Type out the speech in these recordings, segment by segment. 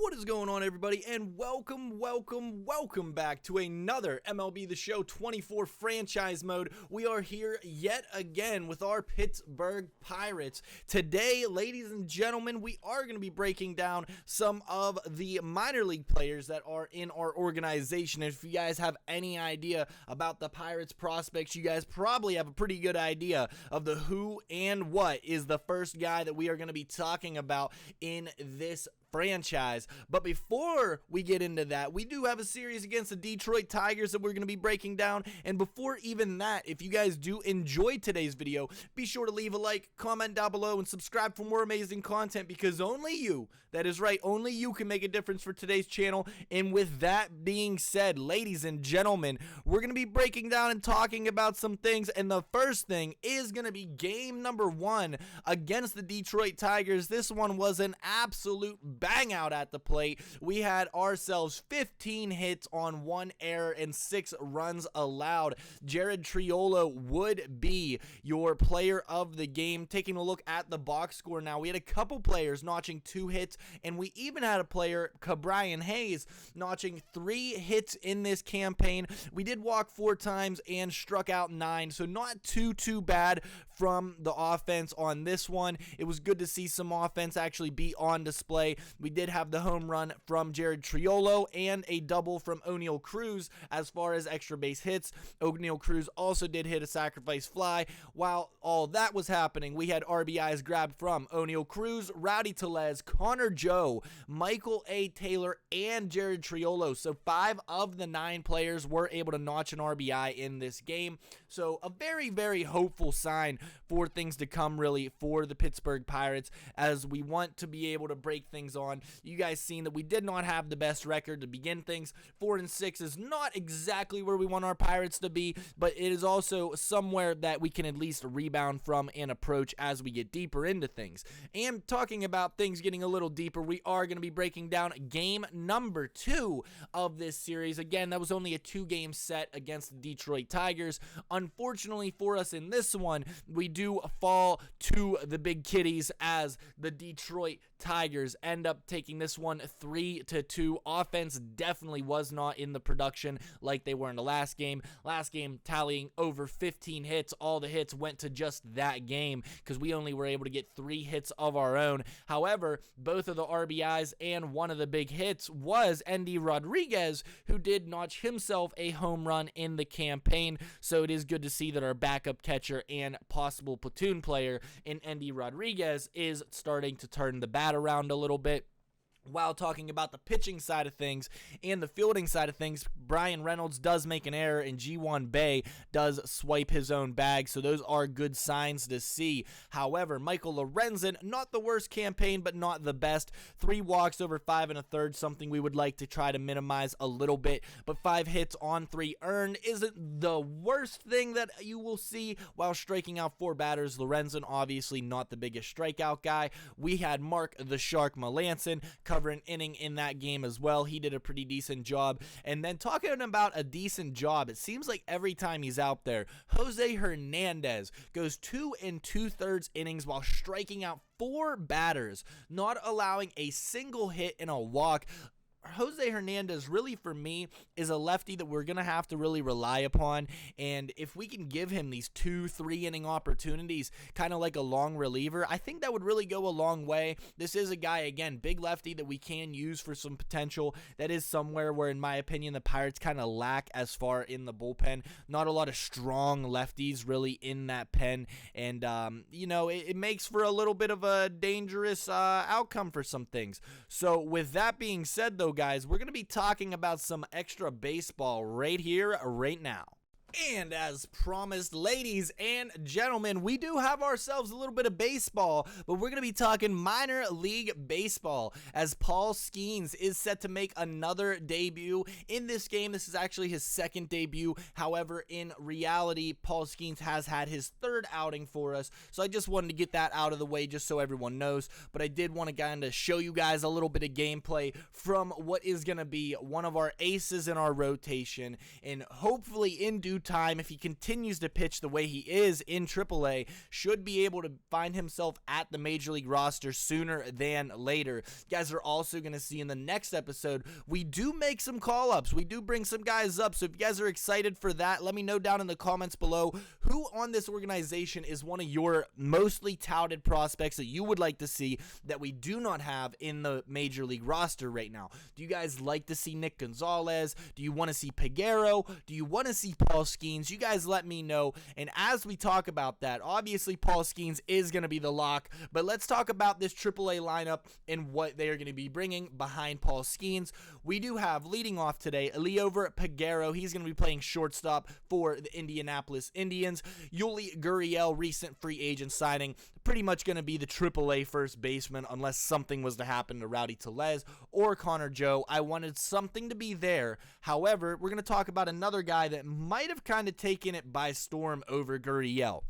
What is going on, everybody, and welcome back to another MLB The Show 24 franchise mode. We are here yet again with our Pittsburgh Pirates. Today, ladies and gentlemen, we are going to be breaking down some of the minor league players that are in our organization. If you guys have any idea about the Pirates prospects, you guys probably have a pretty good idea of the who and what is the first guy that we are going to be talking about in this franchise. But before we get into that, we do have a series against the Detroit Tigers that we're going to be breaking down. And before even that, if you guys do enjoy today's video, be sure to leave a like, comment down below, and subscribe for more amazing content, because only you, that is right, only you can make a difference for today's channel. And with that being said, ladies and gentlemen, we're going to be breaking down and talking about some things. And the first thing is going to be game number 1 against the Detroit Tigers. This one was an absolute bang out at the plate. We had ourselves 15 hits on 1 error and 6 runs allowed. Jared Triolo would be your player of the game. Taking a look at the box score now, we had a couple players notching 2 hits, and we even had a player, Brian Hayes, notching 3 hits in this campaign. We did walk 4 times and struck out 9, so not too bad from the offense on this one. It was good to see some offense actually be on display. We did have the home run from Jared Triolo and a double from Oneil Cruz as far as extra base hits. Oneil Cruz also did hit a sacrifice fly. While all that was happening, we had RBIs grabbed from Oneil Cruz, Rowdy Tellez, Connor Joe, Michael A. Taylor, and Jared Triolo. So 5 of the 9 players were able to notch an RBI in this game. So a very hopeful sign for things to come, really, for the Pittsburgh Pirates, as we want to be able to break things on. You guys seen that we did not have the best record to begin things. 4-6 is not exactly where we want our Pirates to be, but it is also somewhere that we can at least rebound from and approach as we get deeper into things. And talking about things getting a little deeper, we are going to be breaking down game number 2 of this series. Again, that was only a 2-game set against the Detroit Tigers. Unfortunately for us in this one, we do fall to the big kitties as the Detroit Tigers end up taking this one 3-2. Offense definitely was not in the production like they were in the last game. Last game tallying over 15 hits. All the hits went to just that game because we only were able to get 3 hits of our own. However, both of the RBIs and one of the big hits was Endy Rodriguez, who did notch himself a home run in the campaign. So it is good to see that our backup catcher and possible platoon player in Endy Rodriguez is starting to turn the bat around a little bit. While talking about the pitching side of things and the fielding side of things, Brian Reynolds does make an error and G1 Bay does swipe his own bag, so those are good signs to see. However, Michael Lorenzen, not the worst campaign, but not the best. 3 walks over 5 1/3, something we would like to try to minimize a little bit, but 5 hits on 3 earned isn't the worst thing that you will see while striking out 4 batters. Lorenzen, obviously not the biggest strikeout guy. We had Mark the Shark Melanson cover an inning in that game as well. He did a pretty decent job. And then talking about a decent job, it seems like every time he's out there, Jose Hernandez goes 2 2/3 innings while striking out 4 batters, not allowing a single hit and a walk. Jose Hernandez, really, for me, is a lefty that we're going to have to really rely upon, and if we can give him these 2-3 inning opportunities, kind of like a long reliever, I think that would really go a long way. This is a guy, again, big lefty that we can use for some potential. That is somewhere where, in my opinion, the Pirates kind of lack as far in the bullpen. Not a lot of strong lefties really in that pen, and you know, it makes for a little bit of a dangerous outcome for some things. So with that being said, though, guys, we're going to be talking about some extra baseball right here, right now. And as promised, ladies and gentlemen, we do have ourselves a little bit of baseball, but we're going to be talking minor league baseball as Paul Skenes is set to make another debut in this game. This is actually his 2nd debut. However, in reality, Paul Skenes has had his 3rd outing for us, so I just wanted to get that out of the way just so everyone knows. But I did want to kind of show you guys a little bit of gameplay from what is going to be one of our aces in our rotation, and hopefully in due due time, if he continues to pitch the way he is in AAA, should be able to find himself at the Major League roster sooner than later. You guys are also going to see in the next episode, we do make some call-ups. We do bring some guys up, so if you guys are excited for that, let me know down in the comments below who on this organization is one of your mostly touted prospects that you would like to see that we do not have in the Major League roster right now. Do you guys like to see Nick Gonzalez? Do you want to see Peguero? Do you want to see Paul Skenes? You guys let me know. And as we talk about that, obviously Paul Skenes is going to be the lock, but let's talk about this AAA lineup and what they are going to be bringing behind Paul Skenes. We do have leading off today Eliover Peguero. He's going to be playing shortstop for the Indianapolis Indians. Yuli Gurriel, recent free agent signing, pretty much going to be the AAA first baseman unless something was to happen to Rowdy Tellez or Connor Joe. I wanted something to be there. However, we're going to talk about another guy that might have kind of taken it by storm over Gurriel.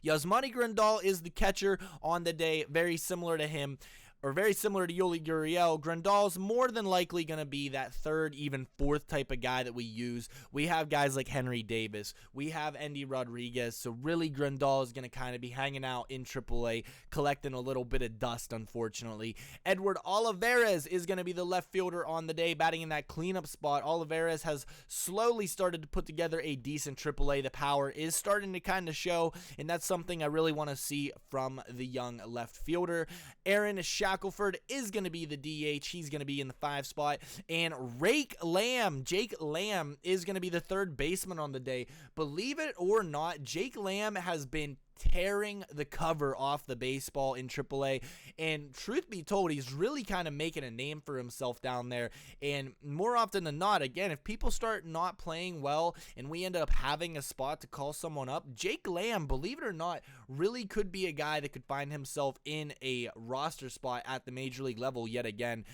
Yasmani Grandal is the catcher on the day, very similar to him. Or very similar to Yuli Gurriel. Grandal's more than likely going to be that third, even fourth type of guy that we use. We have guys like Henry Davis. We have Endy Rodriguez. So really Grandal is going to kind of be hanging out in AAA, collecting a little bit of dust, unfortunately. Edward Olivares is going to be the left fielder on the day, batting in that cleanup spot. Olivares has slowly started to put together a decent AAA. The power is starting to kind of show, and that's something I really want to see from the young left fielder. Aaron Shackelford is going to be the DH. He's going to be in the 5 spot. And Jake Lamb is going to be the third baseman on the day. Believe it or not, Jake Lamb has been tearing the cover off the baseball in AAA, and truth be told, he's really kind of making a name for himself down there. And more often than not, again, if people start not playing well and we end up having a spot to call someone up, Jake Lamb, believe it or not, really could be a guy that could find himself in a roster spot at the Major League level yet again.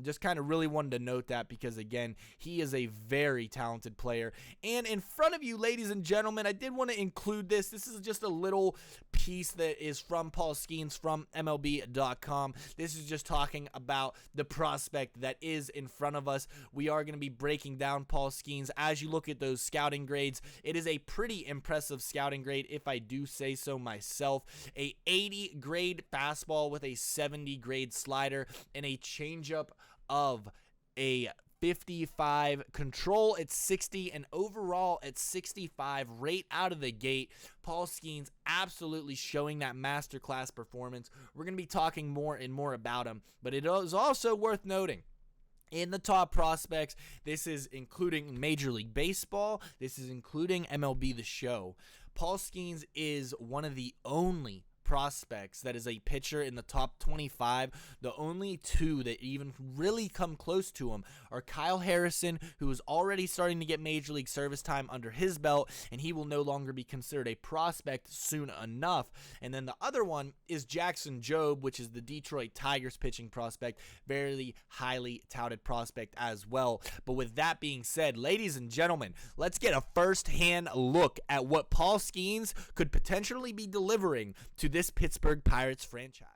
Just kind of really wanted to note that because, again, he is a very talented player. And in front of you, ladies and gentlemen, I did want to include this. This is just a little piece that is from Paul Skenes from MLB.com. This is just talking about the prospect that is in front of us. We are going to be breaking down Paul Skenes. As you look at those scouting grades, it is a pretty impressive scouting grade, if I do say so myself. A 80 grade fastball with a 70 grade slider and a changeup of a 55, control at 60, and overall at 65 right out of the gate. Paul Skenes absolutely showing that masterclass performance. We're going to be talking more and more about him, but it is also worth noting, in the top prospects, this is including Major League Baseball, this is including MLB The Show. Paul Skenes is one of the only prospects that is a pitcher in the top 25. The only two that even really come close to him are Kyle Harrison, who is already starting to get Major League service time under his belt, and he will no longer be considered a prospect soon enough. And then the other one is Jackson Jobe, which is the Detroit Tigers pitching prospect, very highly touted prospect as well. But with that being said, ladies and gentlemen, let's get a first-hand look at what Paul Skenes could potentially be delivering to this Pittsburgh Pirates franchise.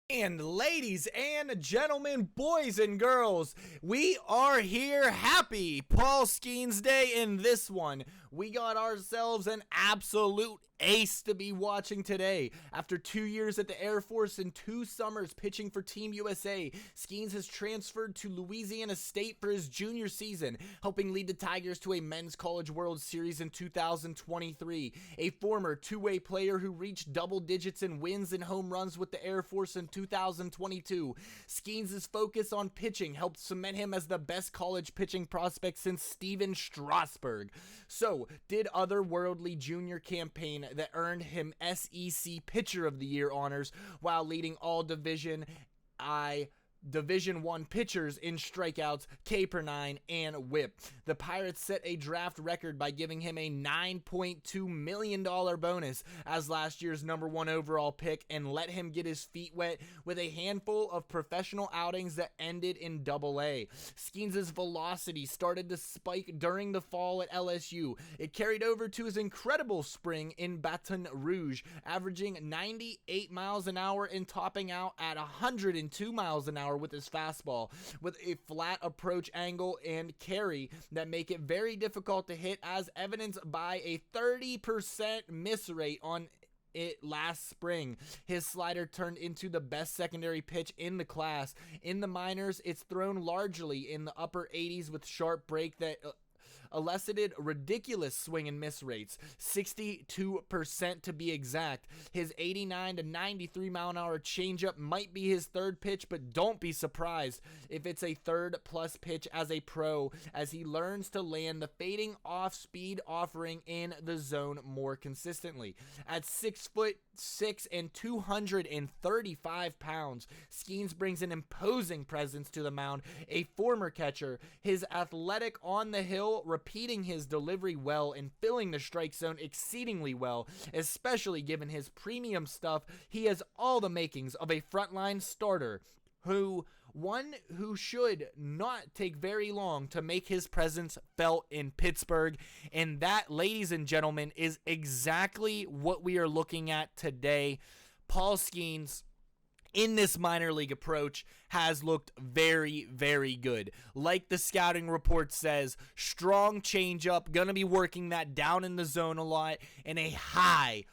And ladies and gentlemen, boys and girls, we are here. Happy Paul Skenes Day. In this one, we got ourselves an absolute ace to be watching today. After 2 years at the Air Force and 2 summers pitching for Team USA, Skenes has transferred to Louisiana State for his junior season, helping lead the Tigers to a Men's College World Series in 2023. A former two-way player who reached double digits in wins and home runs with the Air Force in 2022. Skenes' focus on pitching helped cement him as the best college pitching prospect since Steven Strasburg. So, did otherworldly junior campaign that earned him SEC Pitcher of the Year honors while leading all Division I pitchers in strikeouts, K per 9, and whip. The Pirates set a draft record by giving him a $9.2 million bonus as last year's #1 overall pick and let him get his feet wet with a handful of professional outings that ended in Double-A. Skenes' velocity started to spike during the fall at LSU. It carried over to his incredible spring in Baton Rouge, averaging 98 miles an hour and topping out at 102 miles an hour with his fastball, with a flat approach angle and carry that make it very difficult to hit, as evidenced by a 30% miss rate on it last spring. His slider turned into the best secondary pitch in the class. In the minors, it's thrown largely in the upper 80s with sharp break that elicited ridiculous swing and miss rates, 62% to be exact. His 89 to 93 mile an hour changeup might be his third pitch, but don't be surprised if it's a third plus pitch as a pro, as he learns to land the fading off speed offering in the zone more consistently. At 6'6" and 235 pounds, Skenes brings an imposing presence to the mound. A former catcher, his athletic on the hill, repeating his delivery well and filling the strike zone exceedingly well, especially given his premium stuff. He has all the makings of a frontline starter, one who should not take very long to make his presence felt in Pittsburgh. And that, ladies and gentlemen, is exactly what we are looking at today. Paul Skenes, in this minor league approach, has looked very, very good. Like the scouting report says, strong changeup, gonna be working that down in the zone a lot, and a high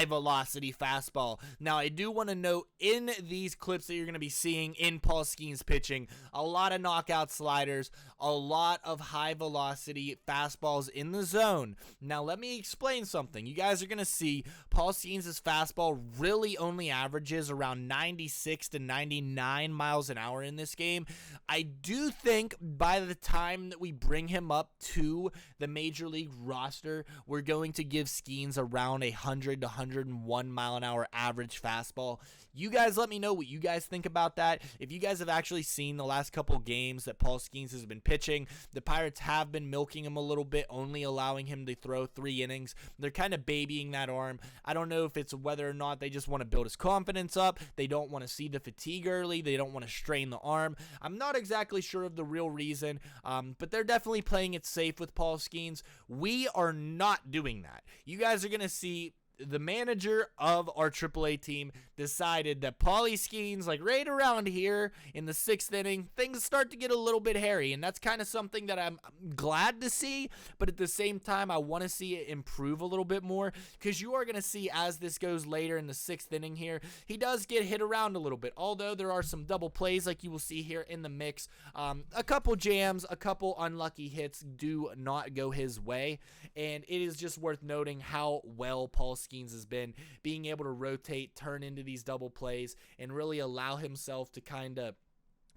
velocity fastball. Now, I do want to note, in these clips that you're going to be seeing in Paul Skenes pitching, a lot of knockout sliders, a lot of high velocity fastballs in the zone. Now, let me explain something. You guys are going to see Paul Skenes' fastball really only averages around 96 to 99 miles an hour in this game. I do think by the time that we bring him up to the major league roster, we're going to give Skenes around 100 to 101 mile an hour average fastball. You guys let me know what you guys think about that. If you guys have actually seen the last couple games that Paul Skenes has been pitching, the Pirates have been milking him a little bit, only allowing him to throw 3 innings. They're kind of babying that arm. I don't know if it's whether or not they just want to build his confidence up. They don't want to see the fatigue early. They don't want to strain the arm. I'm not exactly sure of the real reason, but they're definitely playing it safe with Paul Skenes. We are not doing that. You guys are going to see the manager of our AAA team decided that Paulie Skenes, like right around here in the 6th inning, things start to get a little bit hairy, and that's kind of something that I'm glad to see, but at the same time, I want to see it improve a little bit more, because you are going to see as this goes later in the 6th inning here, he does get hit around a little bit, although there are some double plays like you will see here in the mix. A couple jams, a couple unlucky hits do not go his way, and it is just worth noting how well Paul Skenes has been being able to rotate, turn into these double plays, and really allow himself to kind of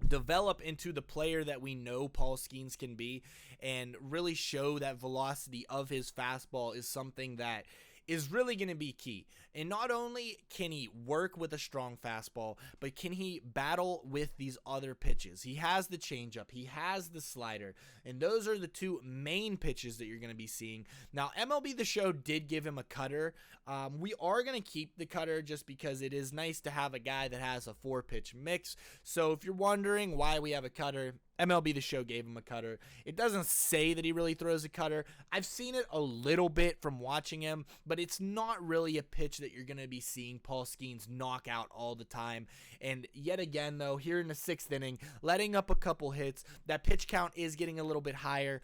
develop into the player that we know Paul Skenes can be, and really show that velocity of his fastball is something that is really going to be key. And not only can he work with a strong fastball, but can he battle with these other pitches. He has the changeup, he has the slider, and those are the 2 main pitches that you're going to be seeing. Now, MLB The Show did give him a cutter. We are going to keep the cutter just because it is nice to have a guy that has a 4-pitch mix. So if you're wondering why we have a cutter, MLB The Show gave him a cutter. It doesn't say that he really throws a cutter. I've seen it a little bit from watching him, but it's not really a pitch that you're going to be seeing Paul Skenes knock out all the time. And yet again, though, here in the 6th inning, letting up a couple hits, that pitch count is getting a little bit higher.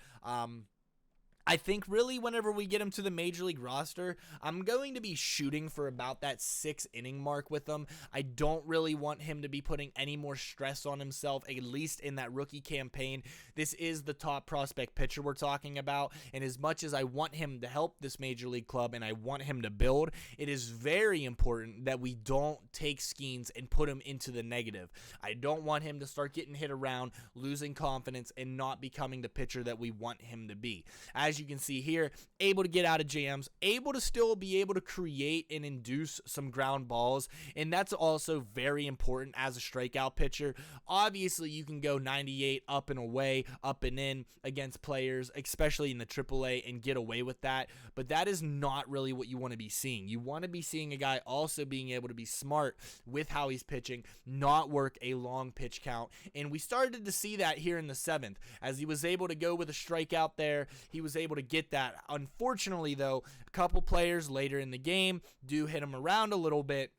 I think really whenever we get him to the major league roster, I'm going to be shooting for about that 6 inning mark with him. I don't really want him to be putting any more stress on himself, at least in that rookie campaign. This is the top prospect pitcher we're talking about, and as much as I want him to help this major league club and I want him to build, it is very important that we don't take Skenes and put him into the negative. I don't want him to start getting hit around, losing confidence, and not becoming the pitcher that we want him to be. As you can see here, able to get out of jams, able to still be able to create and induce some ground balls, and that's also very important as a strikeout pitcher. Obviously, you can go 98 up and away, up and in against players, especially in the AAA, and get away with that, but that is not really what you want to be seeing. You want to be seeing a guy also being able to be smart with how he's pitching, not work a long pitch count, and we started to see that here in the 7th, as he was able to go with a strikeout there. He was able to get that. Unfortunately, though, a couple players later in the game do hit him around a little bit,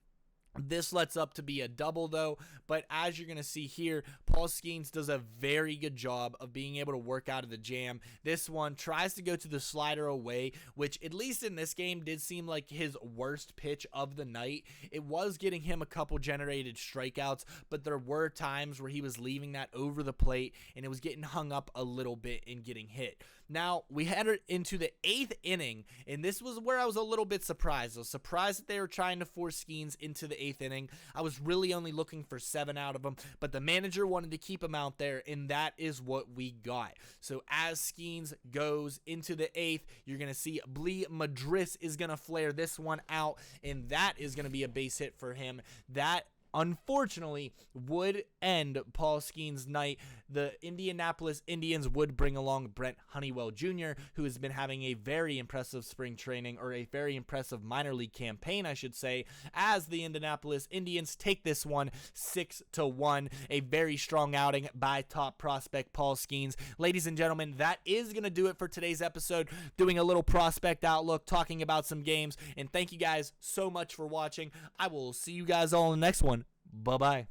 This lets up to be a double though, but as you're going to see here, Paul Skenes does a very good job of being able to work out of the jam. This one tries to go to the slider away, which at least in this game did seem like his worst pitch of the night. It was getting him a couple generated strikeouts, but there were times where he was leaving that over the plate and it was getting hung up a little bit and getting hit. Now, we headed into the 8th inning, and this was where I was a little bit surprised. I was surprised that they were trying to force Skenes into the 8th inning. I was really only looking for 7 out of him, but the manager wanted to keep him out there, and that is what we got. So as Skenes goes into the 8th, you're going to see Blee Madris is going to flare this one out, and that is going to be a base hit for him. That unfortunately would end Paul Skenes' night. The Indianapolis Indians would bring along Brent Honeywell Jr., who has been having a very impressive spring training, or a very impressive minor league campaign, I should say, as the Indianapolis Indians take this one 6-1. A very strong outing by top prospect Paul Skenes. Ladies and gentlemen, that is going to do it for today's episode, doing a little prospect outlook, talking about some games, and thank you guys so much for watching. I will see you guys all in the next one. Bye-bye.